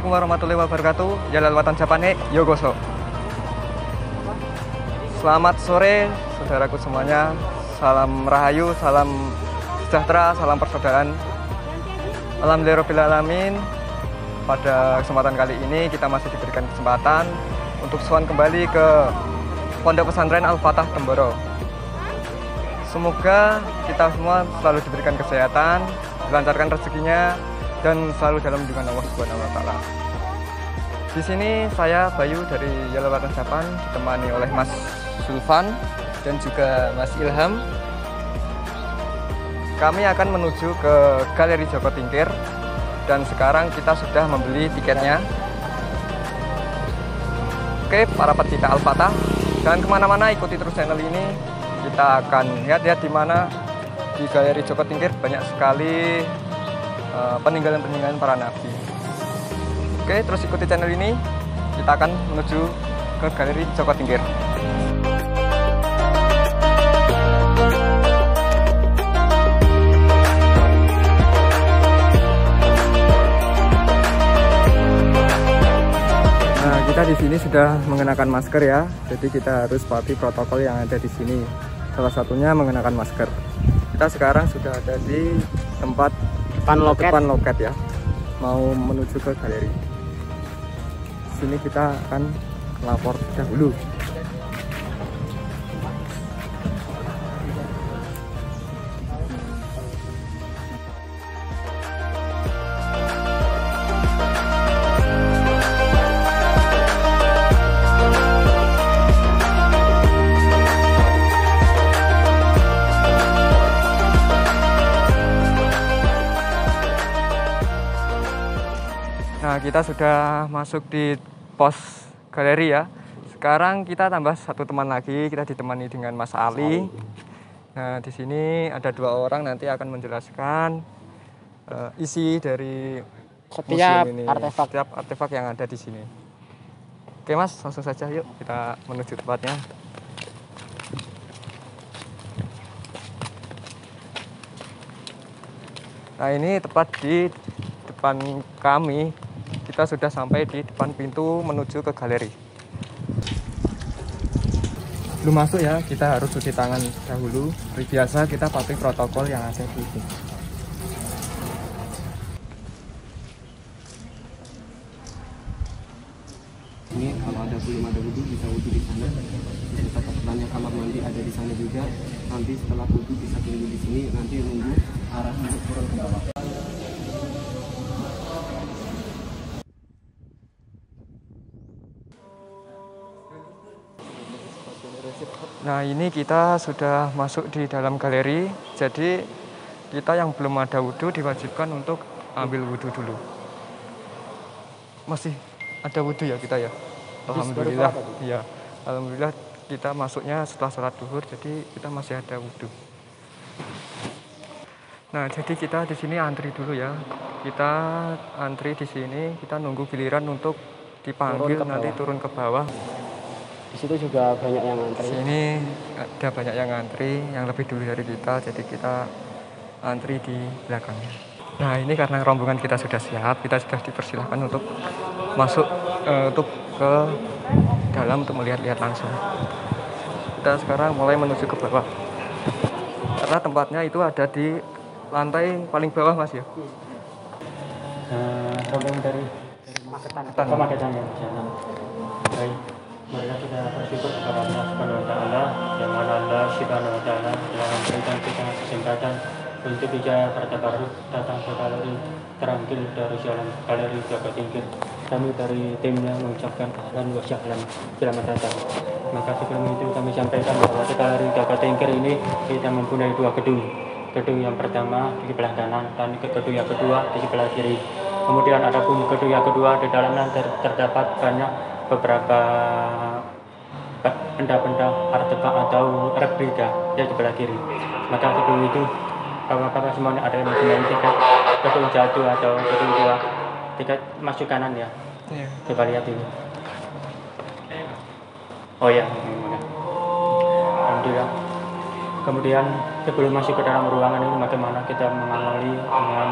Assalamualaikum warahmatullahi wabarakatuh. Jalal Watan Japane, Yogoso. Selamat sore, saudaraku semuanya. Salam rahayu, salam sejahtera, salam persaudaraan. Alhamdulillahirrahmanirrahim. Pada kesempatan kali ini kita masih diberikan kesempatan untuk sowan kembali ke Pondok Pesantren Al-Fatah Temboro. Semoga kita semua selalu diberikan kesehatan, dilancarkan rezekinya, dan selalu dalam lindungan Allah Subhanahu wa Ta'ala. Di sini saya Bayu dari Yelawatan Japan ditemani oleh Mas Sulfan dan juga Mas Ilham. Kami akan menuju ke Galeri Joko Tingkir dan sekarang kita sudah membeli tiketnya. Oke, para pecinta Al-Fatah, jangan kemana-mana, ikuti terus channel ini. Kita akan lihat-lihat di mana di Galeri Joko Tingkir banyak sekali peninggalan-peninggalan para nabi. Oke, terus ikuti channel ini. Kita akan menuju ke Galeri Joko Tingkir. Nah, kita di sini sudah mengenakan masker ya. Jadi kita harus patuhi protokol yang ada di sini. Salah satunya mengenakan masker. Kita sekarang sudah ada di tempat depan loket ya, mau menuju ke galeri. Sini kita akan lapor dahulu. Nah, kita sudah masuk di pos galeri ya. Sekarang kita tambah satu teman lagi, kita ditemani dengan Mas Ali. Nah, di sini ada dua orang nanti akan menjelaskan isi dari setiap museum ini, setiap artefak yang ada di sini. Oke Mas, langsung saja yuk kita menuju tempatnya. Nah, ini tepat di depan kami. Kita sudah sampai di depan pintu menuju ke galeri. Belum masuk ya, kita harus cuci tangan dahulu. Seperti biasa kita patuhi protokol yang ada di sini. Ini kalau belum ada wudhu bisa wudhu di sana. Kita tanya kamar mandi ada di sana juga. Nanti setelah wudhu bisa tunggu di sini. Nanti nunggu arah untuk turun ke bawah. Nah, ini kita sudah masuk di dalam galeri. Jadi kita yang belum ada wudhu diwajibkan untuk ambil wudhu dulu. Masih ada wudhu ya kita ya. Alhamdulillah. Ya, alhamdulillah kita masuknya setelah sholat duhur. Jadi kita masih ada wudhu. Nah, jadi kita di sini antri dulu ya. Kita antri di sini. Kita nunggu giliran untuk dipanggil nanti turun ke bawah. Di situ juga banyak yang ngantri. Sini ada banyak yang ngantri, yang lebih dulu dari kita, jadi kita antri di belakangnya. Nah, ini karena rombongan kita sudah siap, kita sudah dipersilahkan untuk masuk untuk ke dalam untuk melihat-lihat langsung. Kita sekarang mulai menuju ke bawah. Karena tempatnya itu ada di lantai paling bawah, Mas ya. Rombongan dari Magetan ya. Baik. Mereka sudah bersyukur kepada Allah Subhanahu wa Ta'ala, yang mana Allah Subhanahu wa Ta'ala telah memberikan kita kesempatan untuk bisa bertabaruk datang ke galeri terampil dari jalan Galeri Joko Tingkir. Kami dari timnya mengucapkan ahlan wa sahlan, selamat datang. Maka sebelum itu kami sampaikan bahwa di Galeri Joko Tingkir ini kita mempunyai dua gedung. Gedung yang pertama di sebelah kanan dan gedung yang kedua di sebelah kiri. Kemudian ada pun gedung yang kedua, di dalamnya terdapat banyak beberapa benda-benda artefak atau replika di sebelah kiri. Maka sebelum itu bapak-bapak semuanya ada yang mempunyai tiket gedung jatuh atau gedung tua, tiket masuk kanan ya. Coba lihat ini. Oh ya, alhamdulillah. Kemudian sebelum masuk ke dalam ruangan ini, bagaimana kita mengawali dengan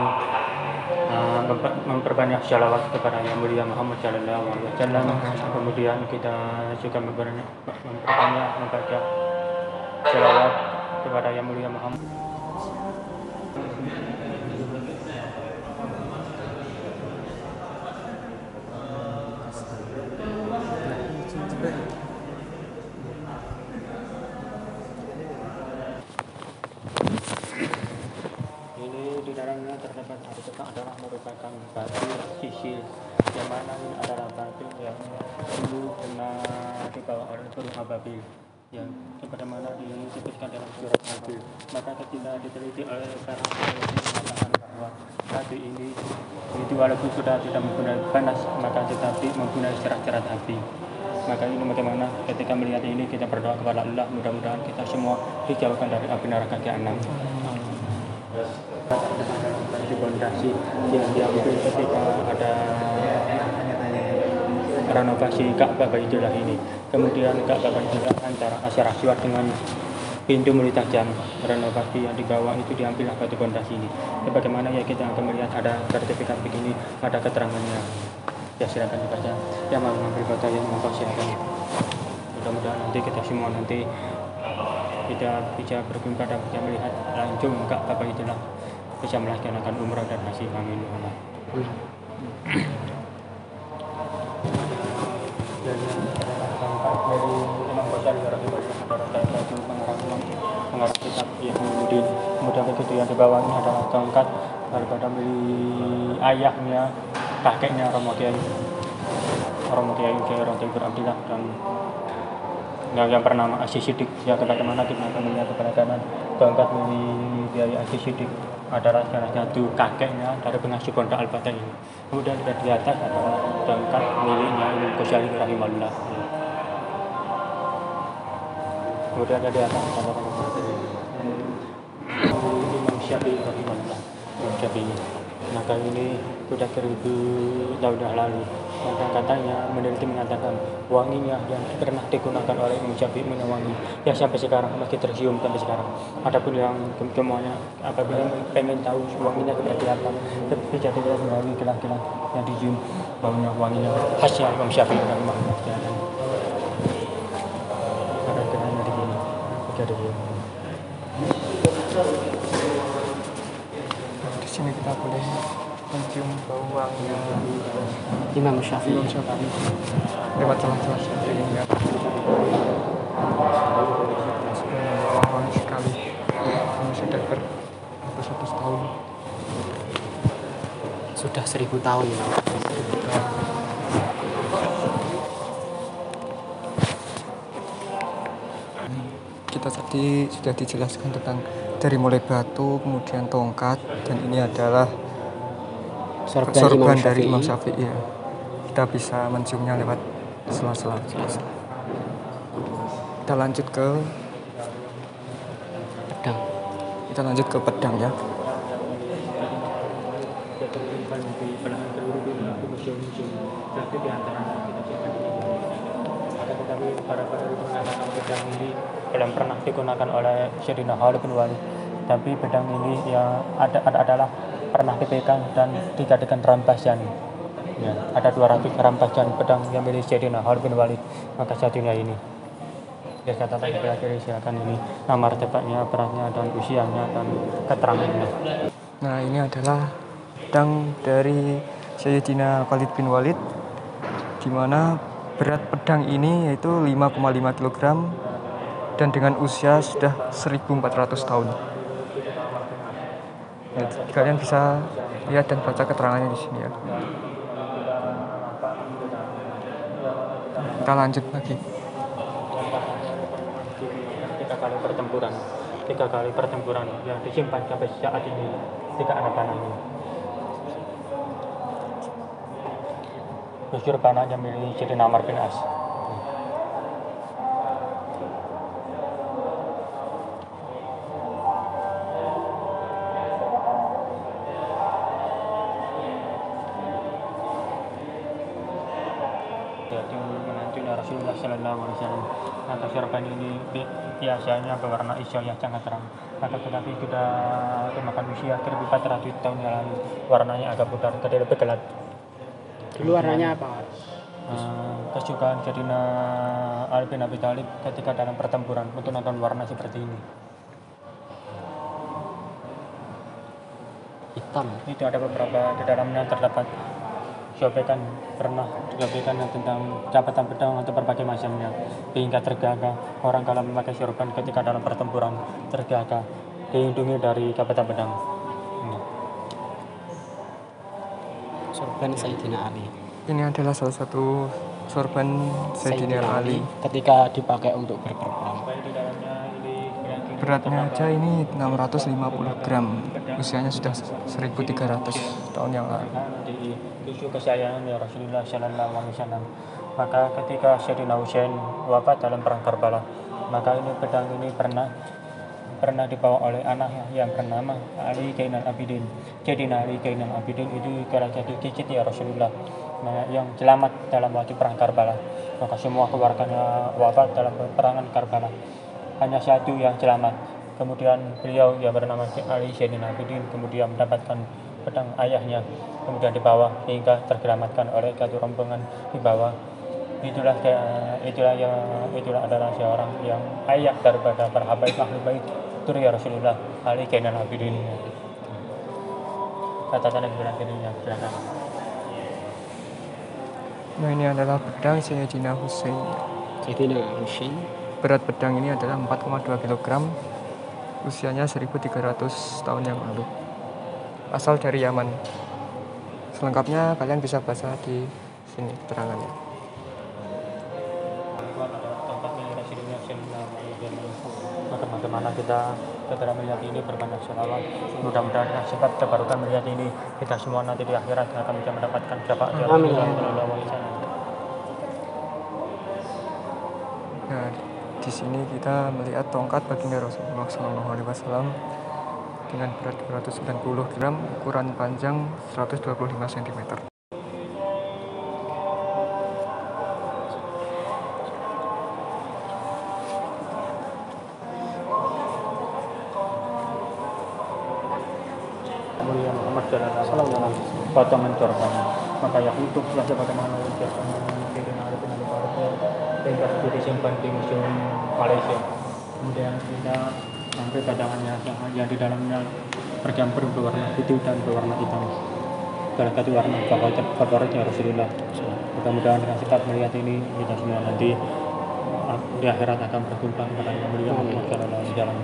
memperbanyak shalawat kepada Yang Mulia Muhammad Sallallahu Alaihi Wasallam. Kemudian kita juga memperbanyak membaca shalawat kepada Yang Mulia Muhammad. Ini di dalamnya terdapat hari tetap adalah merupakan batu sisil, yang mana ini adalah batu yang dulu pernah dibawa oleh Burung Ababil, yang sebagaimana disebutkan dalam surat Nabil. Maka ketika diteliti oleh para ahli mengatakan bahwa batu ini itu walaupun sudah tidak menggunakan panas, maka tetapi menggunakan cerat-cerat api. Maka ini bagaimana ketika melihat ini kita berdoa kepada Allah, mudah-mudahan kita semua dijauhkan dari api neraka jahanam. Di pondasi yang diambil ketika ada renovasi Ka'bah Baitullah ini. Kemudian Ka'bah Baitullah antara Asyar Aswad dengan pintu Mulut Tajam, renovasi yang di bawah itu diambillah batu pondasi ini. Bagaimana ya kita akan melihat ada sertifikat begini, ada keterangannya. Ya silakan dibaca. Yang mau mengambil foto yang mau silakan. Mudah-mudahan nanti kita semua nanti kita bisa berjumpa dan bisa melihat langsung Ka'bah Baitullah, bisa melaksanakan umrah dan haji. Amin. Dan dari Imam Ghazali mengarang kitab Ihyanuddin. Kemudian begitu yang di bawah ini adalah tongkat daripada beli ayahnya, kakeknya Romo Kiai Abdillah, dan yang bernama Asy Siddiq. Ya bagaimana kita akan melihat kepada kanan tongkat milik Kiai Asy Siddiq adalah salah satu kakeknya dari pengasuh Pondok Al-Fatah ini. Kemudian di atas adalah tongkat miliknya Imam Ghazali rahimahullah. Kemudian di atas adalah Imam Syafi'i rahimahullah. Imam Syafi'i. Maka ini sudah 1000 tahun lalu. Maka katanya meneliti mengatakan wanginya yang pernah digunakan oleh Imam Syafi'i wangi yang sampai sekarang masih tercium sampai sekarang. Adapun yang semuanya apabila pengen tahu wanginya seperti apa, bisa dilihat melalui gelang-gelang yang dicium baunya, wanginya khasnya Imam Syafi'i rahimahullah. Ada gelangnya di sini. Ada di sini. Di sini kita boleh mencium bau wangi Imam Syafi'i. lewat celah-celah seperti ini ya. Wangi sekali. Ini sudah beratus-ratus tahun. Sudah 1000 tahun ya. Kita tadi sudah dijelaskan tentang dari mulai batu, kemudian tongkat, dan ini adalah sorban dari Imam Syafi'i. Ya. Kita bisa menciumnya lewat sela-sela. Kita lanjut ke Pedang. Kita lanjut ke pedang ya. Pedang ini belum pernah digunakan oleh Sayyidina Khalid bin Walid, tapi pedang ini ya adalah pernah dipegang dan dijadikan rampasan. Ya, ada 200 rampasan pedang yang milik Sayyidina Khalid bin Walid. Maka satunya ini. Ya kata tadi silakan ini nama tepatnya, beratnya dan usianya dan keterangannya. Nah, ini adalah pedang dari Sayyidina Khalid bin Walid, di mana berat pedang ini yaitu 5,5 kg dan dengan usia sudah 1400 tahun. Ya, kalian bisa lihat dan baca keterangannya di sini ya. Kita lanjut lagi. 3 kali pertempuran yang disimpan sampai saat ini tidak ada panahnya. Busur panahnya milik Sayyidina Amr bin As. Jadi baginda Rasulullah Sallallahu Alaihi Wasallam. Maka sorban ini biasanya berwarna hijau yang sangat terang. Maka tetapi sudah dimakan usia 1400 tahun yang lalu, warnanya agak pudar, jadi lebih gelap. Dulu warnanya apa? Kesukaan Sayyidina Ali bin Abi Thalib ketika dalam pertempuran untuk nonton warna seperti ini. Hitam. Itu ada beberapa di dalamnya terdapat sobekan tentang cabatan pedang atau berbagai macamnya, hingga tergagah orang kalau memakai sorban ketika dalam pertempuran tergagah dilindungi dari cabatan pedang. Sorban Sayyidina Ali. Ini adalah salah satu sorban Sayyidina Ali. Ketika dipakai untuk berperang. Baik di dalamnya ini Beratnya aja ini 650 gram. Usianya sudah 1300 tahun yang lalu. di cucu kesayangan ya Rasulullah Sallallahu Alaihi Wasallam. Maka ketika Sayyidina Husain wafat dalam perang Karbala, maka ini pedang ini pernah dibawa oleh anaknya yang bernama Ali Zainal Abidin. Sayyidina Ali Zainal Abidin itu salah satu cicit ya Rasulullah, yang selamat dalam waktu perang Karbala. Maka semua keluarganya wafat dalam peperangan Karbala, hanya satu yang selamat. Kemudian beliau yang bernama Ali Zainal Abidin kemudian mendapatkan pedang ayahnya, kemudian dibawa hingga tergelamatkan oleh satu rombongan di bawah. Itulah adalah seorang yang ayah daripada para habaib ahli bait itu ya Rasulullah Ali Zainal Abidin. Catatan yang berikutnya silakan. Nah, ini adalah pedang Sayyidina Husain. Sayyidina Husain. Berat pedang ini adalah 4,2 kg. Usianya 1300 tahun yang lalu. Asal dari Yaman. Selengkapnya kalian bisa baca di sini keterangannya. Maka bagaimana kita setelah melihat ini berbanyak sholawat, mudah-mudahan sebab terbarukan melihat ini kita semua nanti di akhirat akan bisa mendapatkan syafaat dari Rasulullah Sallallahu Alaihi Wasallam. Nah, di sini kita melihat tongkat baginda Rasulullah Sallallahu Alaihi Wasallam dengan berat 290 gram, ukuran panjang 125 cm. Mulia Muhammad Sallallahu Alaihi Wasallam potongan korban, maka yang utuh telah sebagaimana ucapan Sayyidina Ali bin Abi Thalib sehingga sudah disimpan di museum Malaysia. Kemudian kita sampai cadangannya yang di dalamnya bercampur berwarna putih dan berwarna hitam. Salah satu warna favoritnya Rasulullah. Mudah-mudahan dengan cepat melihat ini kita semua nanti di akhirat akan berjumpa kepada Yang Mulia Muhammad Sallallahu Alaihi Wasallam.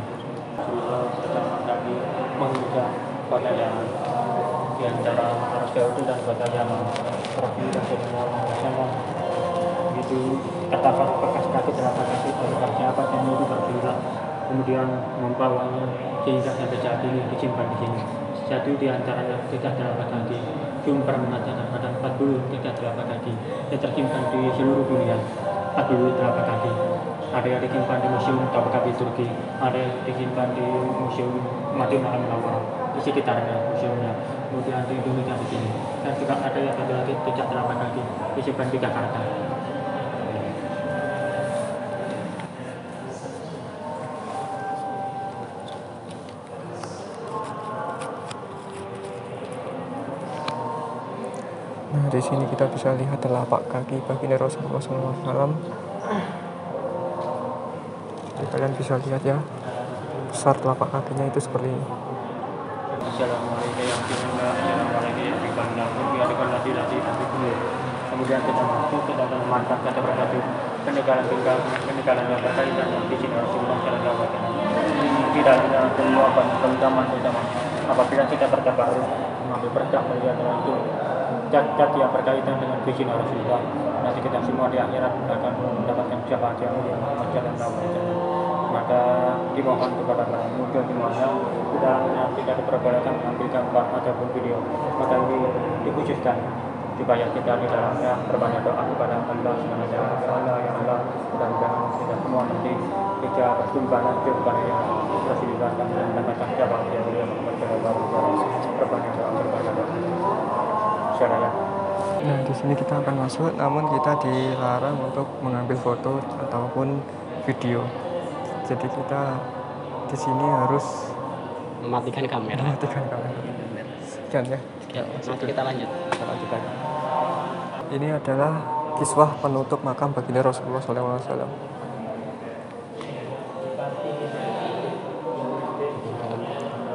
Pertama kali mengucap kota Yaman di antara Arab Saudi dan kota Yaman. Rasulullah Sallallahu Alaihi Wasallam itu terdapat bekas kaki telapak kaki dari sahabat yang itu Rasulullah, kemudian membawanya sehingga sampai saat ini disimpan di sini. Satu di antaranya tiga telapak kaki, sumber mengatakan ada 43 telapak kaki yang tersimpan di seluruh dunia. 40 telapak kaki. Ada yang disimpan di Museum Topkapi Turki, ada yang disimpan di Museum Madinah Al-Munawwarah di sekitarnya museumnya. Kemudian di Indonesia di sini. Dan juga ada yang satu lagi tidak telapak kaki disimpan di Jakarta. Nah, di sini kita bisa lihat telapak kaki baginda Rasulullah SAW. Jadi kalian bisa lihat ya, besar telapak kakinya itu seperti ini. Kemudian kita masuk ke dalam mantap kata berkata peninggalan yang berkaitan dengan visi Rasulullah Sallallahu Alaihi Wasallam. Di dalamnya semua keutamaan apabila kita bertabaruk mengambil berkah melihat itu zat yang berkaitan dengan visi Rasulullah, nanti kita semua di akhirat akan mendapatkan syafaat yang mulia Muhammad Sallallahu Alaihi Wasallam. Maka dimohon kepada para muncul semuanya di dalamnya tidak diperbolehkan mengambil gambar ataupun video, maka ini dikhususkan supaya kita di dalamnya berbanyak doa kepada Allah SWT. Allah ya Allah, mudah-mudahan kita semua nanti jika berjumpa nanti kepada yang Rasulullah dan mendapatkan syafaat yang mulia Muhammad Sallallahu Alaihi Wasallam. Berbanyak doa. Syaraya. Nah, di sini kita akan masuk, namun kita dilarang untuk mengambil foto ataupun video. Jadi kita di sini harus Mematikan kamera. mematikan kamera. Sekian ya. Ya, nanti kita lanjut. Kita lanjutkan. Ini adalah kiswah penutup makam baginda Rasulullah SAW.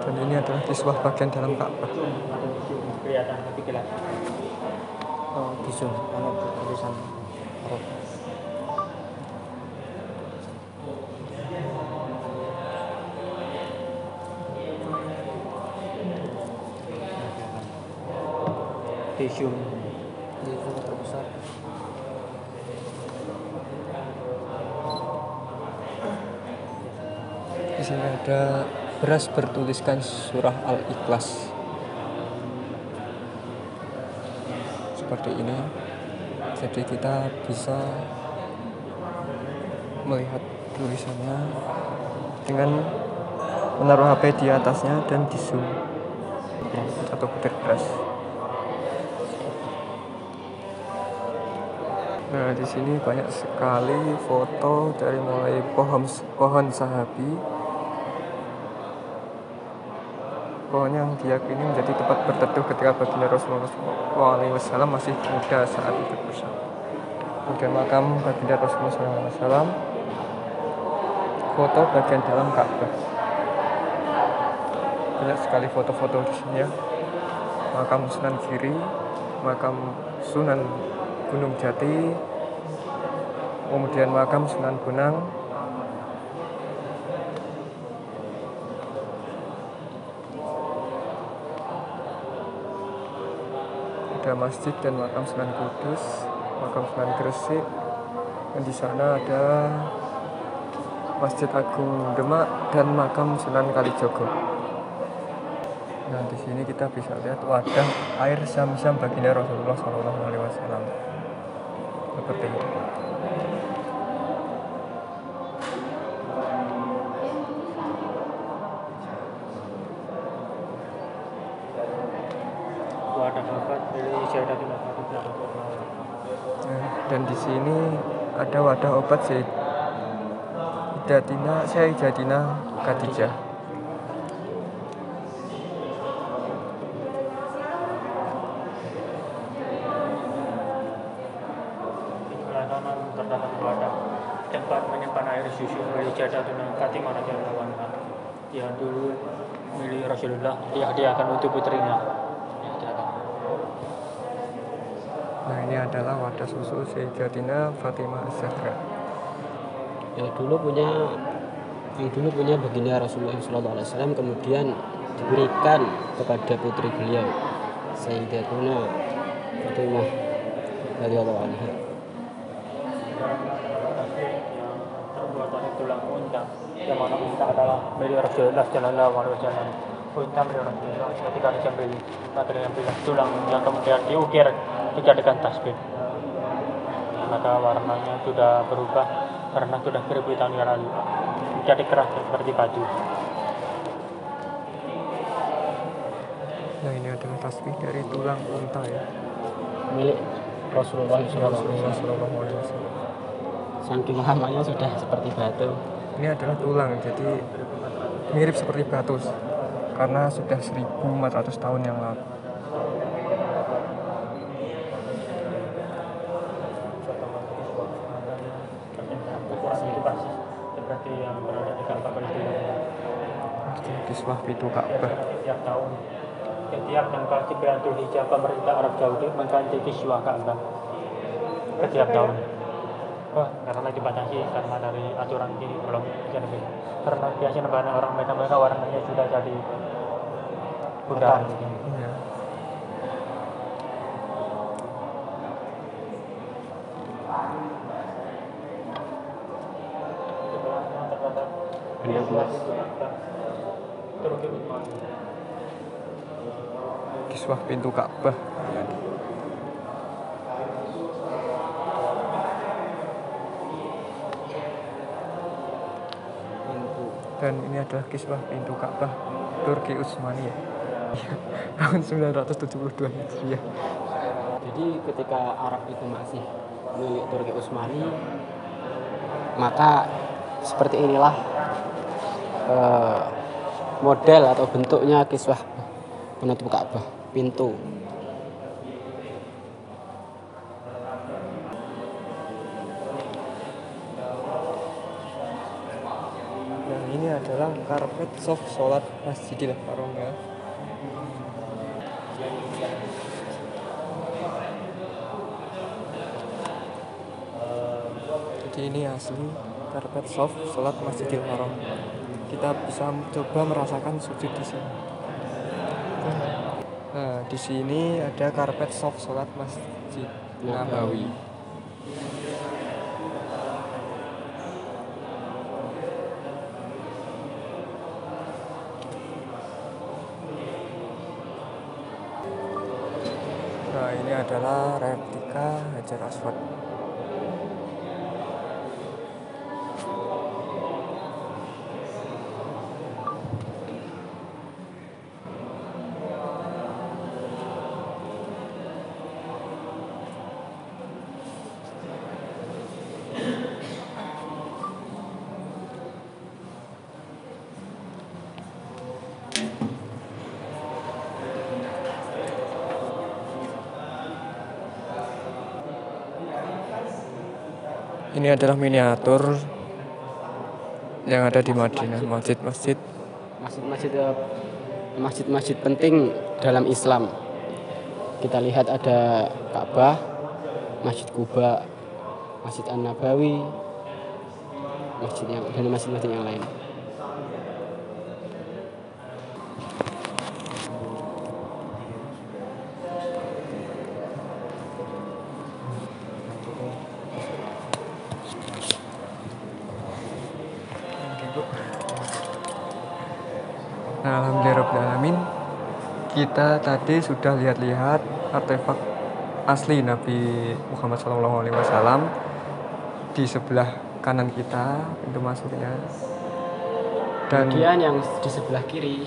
Dan ini adalah kiswah bagian dalam Ka'bah. Kelihatan lebih jelas. Oh, bisul. Karena tulisan Arab. Tisu. Bisul terbesar. Di sini ada beras bertuliskan surah Al-Ikhlas. Seperti ini. Jadi kita bisa melihat tulisannya dengan menaruh HP di atasnya dan di zoom atau butir beras. Nah, di sini banyak sekali foto dari mulai pohon sahabi, pohon yang diyakini menjadi tempat berteduh ketika baginda Rasulullah SAW masih muda saat itu bersama. Kemudian makam baginda Rasulullah SAW, foto bagian dalam Ka'bah. Banyak sekali foto-foto di sini ya. Makam Sunan Giri, makam Sunan Gunung Jati, kemudian makam Sunan Bonang, ada masjid dan makam Sunan Kudus, makam Sunan Gresik, dan di sana ada Masjid Agung Demak dan makam Sunan Kalijogo. Nah, di sini kita bisa lihat wadah air zam-zam baginda Rasulullah SAW. Seperti ini. Wadah obat dari Syaidatul Fatihah. Nah, dan di sini ada wadah obat Sayyidatina Khadijah. Terdapat wadah tempat menyimpan air susu dari Syaidatul Fatimah radhiyallahu anha yang dulu milik Rasulullah, dihadiahkan untuk putrinya. Nah, ini adalah wadah susu Sayyidatina Fatimah Az-Zahra. Yang dulu punya baginda Rasulullah SAW, kemudian diberikan kepada putri beliau Sayyidatuna Fatimah radhiyallahu anha. Terbuat dari tulang unta, yang mana unta adalah milik Rasulullah Shallallahu Alaihi Wasallam. Unta milik Rasulullah ketika disembeli, maka diambil tulang yang kemudian diukir dijadikan tasbih. Maka warnanya sudah berubah karena sudah 1000 tahun yang lalu, menjadi keras seperti batu. Nah, ini adalah tasbih dari tulang unta ya. Milik Rasulullah Rasulullah SAW. SAW. Saking lamanya sudah seperti batu. Ini adalah tulang, jadi mirip seperti batu karena sudah 1400 tahun yang lalu. Seperti yang berada di Ka'bah itu. Kiswah pintu Ka'bah. Setiap tanggal 9 Dzulhijjah pemerintah Arab Saudi mengganti kiswah Ka'bah setiap tahun. Karena dibatasi karena dari aturan ini belum bisa lebih. Karena biasanya banyak orang mereka warnanya sudah jadi pudar. Iya. Kiswah pintu Ka'bah. Dan ini adalah kiswah pintu Ka'bah Turki Utsmaniyah tahun 972 Hijriah. Jadi Jadi ketika Arab itu masih milik Turki Utsmani, maka seperti inilah model atau bentuknya kiswah penutup Ka'bah, pintu. Nah, ini adalah karpet soft sholat Masjidil Haram ya. Jadi ini asli karpet soft sholat Masjidil Haram. Kita bisa coba merasakan sujud di sini. Nah, di sini ada karpet soft sholat Masjid Nabawi. Nah, ini adalah replika Hajar Aswad. Ini adalah miniatur yang ada di Madinah, Masjid-masjid penting dalam Islam. Kita lihat ada Ka'bah, Masjid Quba, Masjid An-Nabawi, dan masjid-masjid yang lain. Nah, alhamdulillahirrahmanirrahim, kita tadi sudah lihat-lihat artefak asli Nabi Muhammad SAW di sebelah kanan kita, pintu masuknya. Dan Kemudian yang di sebelah kiri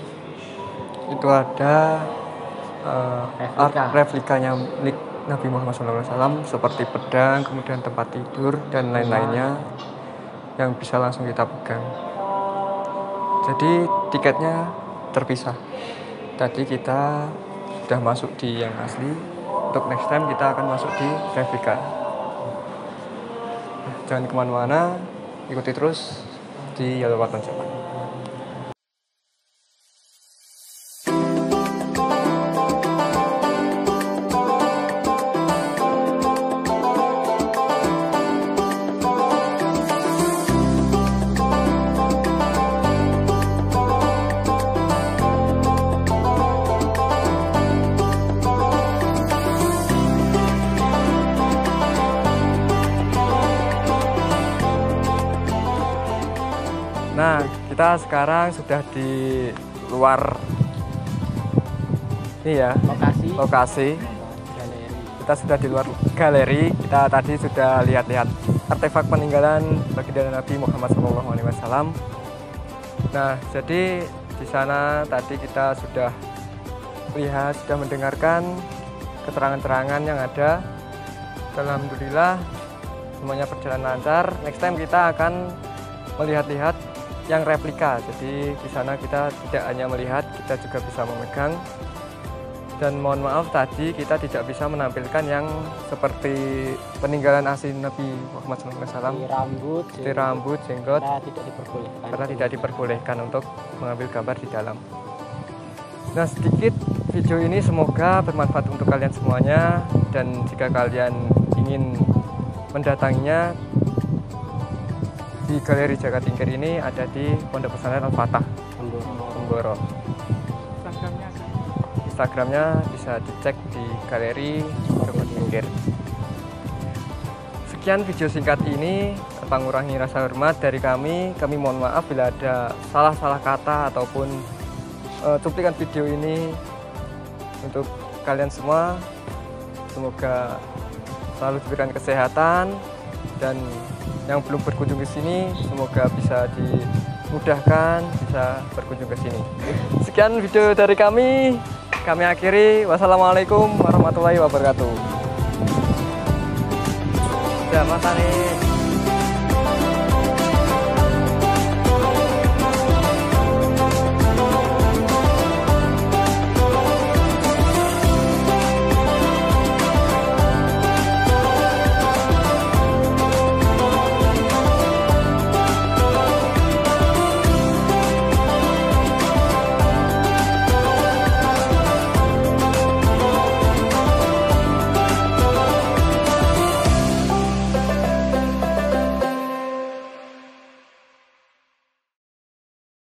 itu ada Replika. replikanya milik Nabi Muhammad SAW seperti pedang, kemudian tempat tidur dan lain-lainnya yang bisa langsung kita pegang. Jadi tiketnya terpisah. Tadi kita sudah masuk di yang asli. Untuk next time kita akan masuk di replika. Jangan kemana-mana, ikuti terus di Yellow Button Japan. Nah, kita sekarang sudah di luar ini ya, lokasi. galeri. Kita sudah di luar galeri. Kita tadi sudah lihat-lihat artefak peninggalan baginda Nabi Muhammad SAW. Nah, jadi di sana tadi kita sudah lihat, sudah mendengarkan keterangan-keterangan yang ada. Alhamdulillah semuanya berjalan lancar. Next time kita akan melihat-lihat yang replika. Jadi di sana kita tidak hanya melihat, kita juga bisa memegang. Dan mohon maaf tadi kita tidak bisa menampilkan yang seperti peninggalan asli Nabi Muhammad SAW. Seperti Rambut, jenggot, karena tidak diperbolehkan untuk mengambil gambar di dalam. Nah, sedikit video ini semoga bermanfaat untuk kalian semuanya, dan jika kalian ingin mendatanginya, di Galeri Jakatingkir ini ada di Pondok Pesantren Al-Fatah, Temboro. Instagramnya bisa dicek di Galeri Jakatingkir. Sekian video singkat ini, tanpa mengurangi rasa hormat dari kami. Kami mohon maaf bila ada salah-salah kata ataupun cuplikan video ini. Untuk kalian semua, semoga selalu diberikan kesehatan, dan yang belum berkunjung ke sini semoga bisa dimudahkan bisa berkunjung ke sini. Sekian video dari kami akhiri. Wassalamualaikum warahmatullahi wabarakatuh. Udah matang nih.